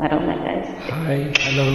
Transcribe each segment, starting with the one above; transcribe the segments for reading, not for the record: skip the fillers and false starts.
Arona guys. Hi, hello.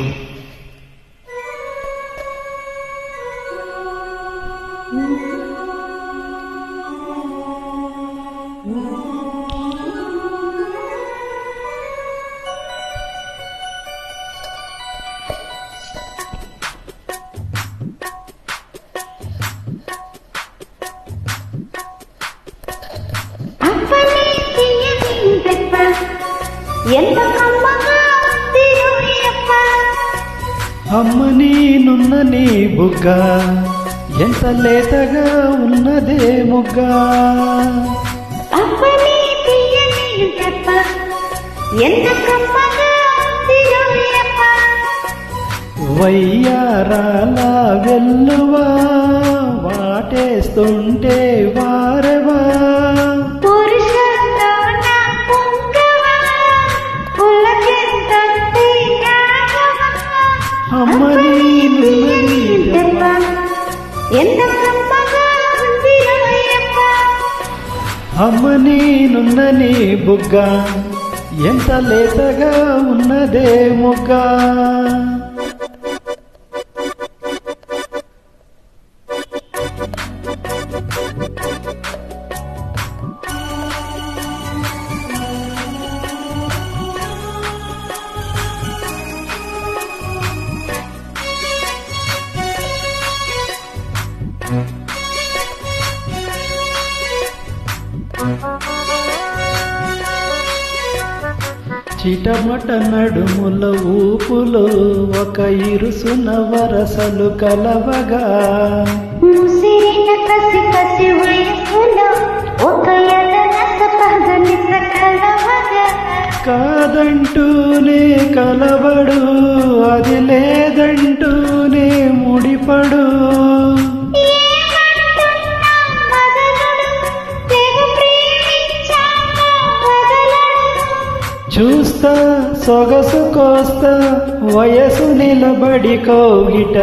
అమ్మ నేనున్న నీ బుగ్గ ఎంత లేతగా ఉన్నదే మొగ్గ వయ్యారాల వెల్లువా వాటేస్తుంటే వారవా అమ్మ నేనున్న నీ బుగ్గ ఎంత లేతగా ఉన్నదే మొగ్గ చిటమట నడుముల ఊపులో ఒక ఇరుసున వరసలు కలవగా కాదంటూనే కలవడు అది లేదంటూనే ముడిపడు చూస్తా సొగసు కోస్తా వయసు నిలబడి కోగిట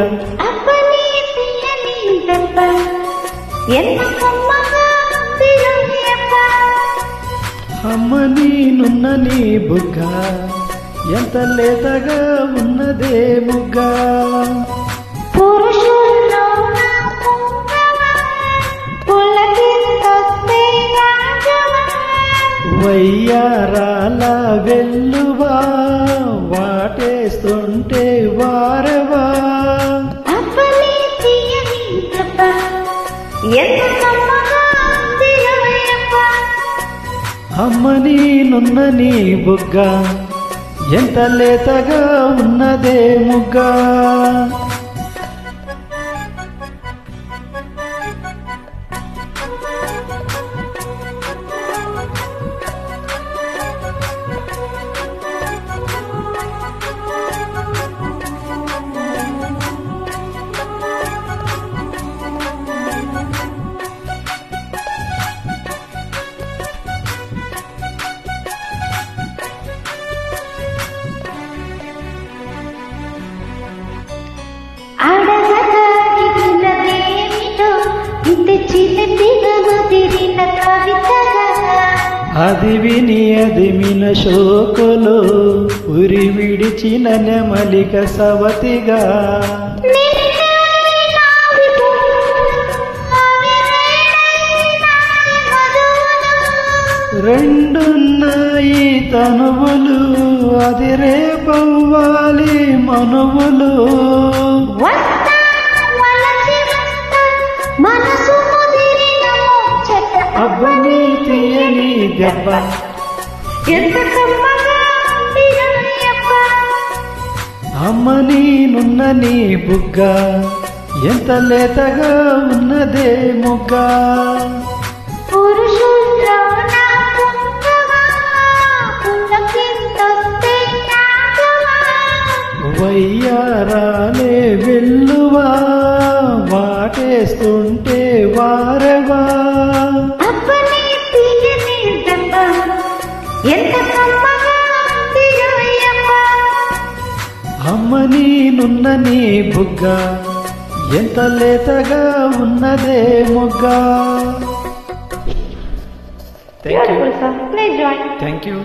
అమ్మ నేనున్న నీ బుగ్గ ఎంత లేతగా ఉన్నదే ముగ్గ వయ్యారాల వెల్లువా వాటేస్తుంటే వారవా అమ్మ నేనున్న నీ బుగ్గ ఎంత లేతగా ఉన్నదే ముగ్గ అది విని అది మిన శోకలో ఉరి విడిచిన నెమలిక సవతిగా రెండున్నాయి తనువులు అది రేపవ్వాలి మనువులు అబ్బని తీయని దెబ్బ అమ్మ నేనున్న నీ బుగ్గ ఎంత లేతగా ఉన్నదే మొగ్గ వయ్యారాలే వెల్లువా వాటేస్తుంటే వారవా అమ్మ నేనున్న నీ బుగ్గ ఎంత లేతగా ఉన్నదే మొగ్గ. Beautiful sir. Please join. Thank you.